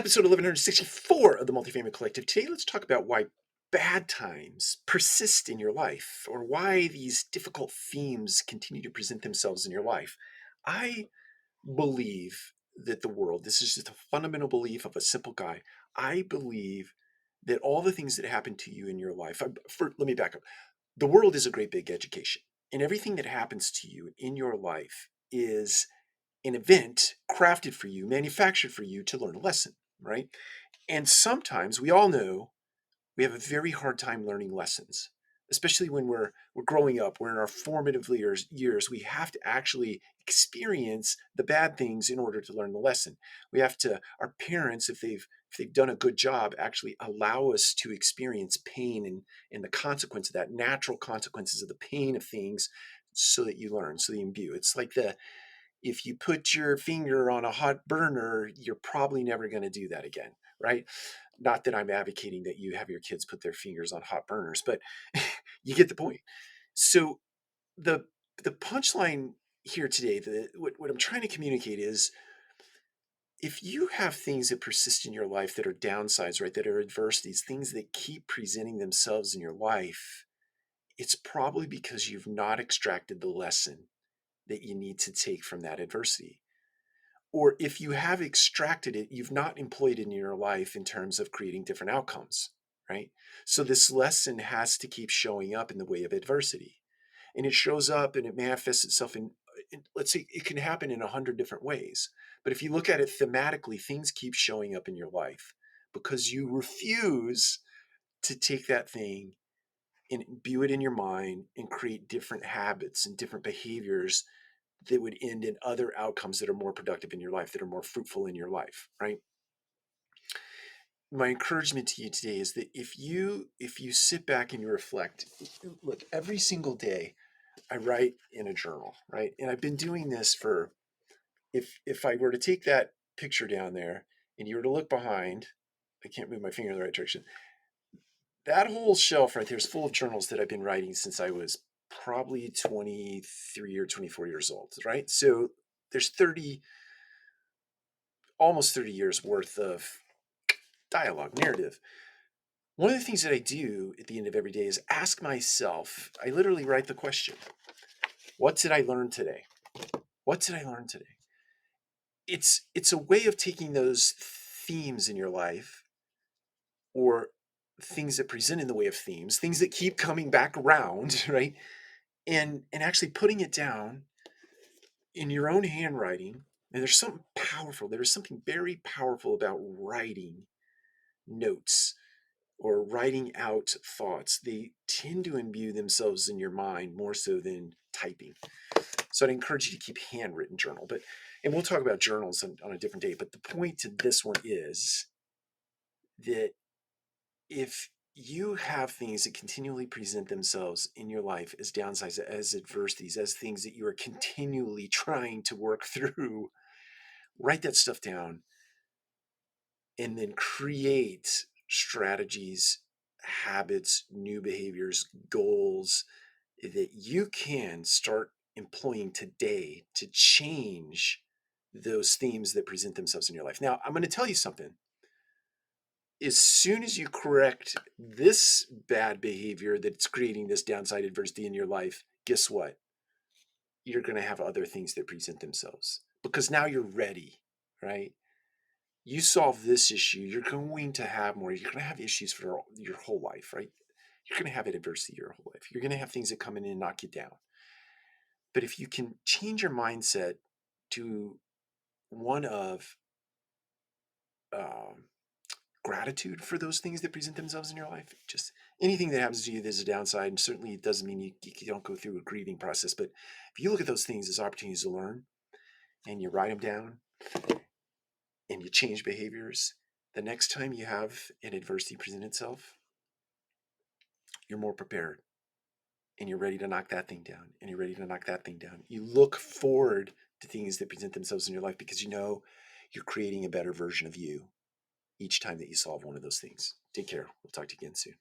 episode 1164 of the Multifamily Collective. Today, let's talk about why bad times persist in your life, or why these difficult themes continue to present themselves in your life. I believe that the world, this is just a fundamental belief of a simple guy. I believe that all the things that happen to you in your life, let me back up. The world is a great big education, and everything that happens to you in your life is an event crafted for you, manufactured for you to learn a lesson, right? And sometimes we all know we have a very hard time learning lessons, especially when we're growing up, we're in our formative years. We have to actually experience the bad things in order to learn the lesson. We have to, our parents, if they've done a good job, actually allow us to experience pain and the consequence of that, natural consequences of the pain of things, so that you learn, so that you imbue. It's like if you put your finger on a hot burner, you're probably never going to do that again, right? Not that I'm advocating that you have your kids put their fingers on hot burners, but you get the point. So the the punchline here today, what I'm trying to communicate is, if you have things that persist in your life that are downsides, right, that are adversities, things that keep presenting themselves in your life, it's probably because you've not extracted the lesson that you need to take from that adversity. Or if you have extracted it, you've not employed it in your life in terms of creating different outcomes, right? So this lesson has to keep showing up in the way of adversity. And it shows up and it manifests itself let's say it can happen in 100 different ways. But if you look at it thematically, things keep showing up in your life because you refuse to take that thing and imbue it in your mind and create different habits and different behaviors that would end in other outcomes that are more productive in your life, that are more fruitful in your life, right? My encouragement to you today is that if you sit back and you reflect, look, every single day I write in a journal, right? And I've been doing this for, if I were to take that picture down there and you were to look behind, I can't move my finger in the right direction. That whole shelf right there is full of journals that I've been writing since I was probably 23 or 24 years old, right? So there's almost 30 years worth of dialogue, narrative. One of the things that I do at the end of every day is ask myself, I literally write the question, what did I learn today? What did I learn today? It's a way of taking those themes in your life, or things that present in the way of themes, things that keep coming back around, right? And actually putting it down in your own handwriting. And there's something very powerful about writing notes or writing out thoughts. They tend to imbue themselves in your mind more so than typing. So I'd encourage you to keep handwritten journal. And we'll talk about journals on a different day. But the point to this one is that if you have things that continually present themselves in your life as downsides, as adversities, as things that you are continually trying to work through, write that stuff down and then create strategies, habits, new behaviors, goals that you can start employing today to change those themes that present themselves in your life. Now, I'm going to tell you something. As soon as you correct this bad behavior that's creating this downside adversity in your life, guess what? You're going to have other things that present themselves because now you're ready, right? You solve this issue, you're going to have more. You're going to have issues for your whole life, right? You're going to have adversity your whole life. You're going to have things that come in and knock you down. But if you can change your mindset to one of um, gratitude for those things that present themselves in your life, just anything that happens to you, there's a downside. And certainly it doesn't mean you don't go through a grieving process. But if you look at those things as opportunities to learn and you write them down and you change behaviors, the next time you have an adversity present itself, you're more prepared and you're ready to knock that thing down and you're ready to knock that thing down. You look forward to things that present themselves in your life because you know you're creating a better version of you each time that you solve one of those things. Take care. We'll talk to you again soon.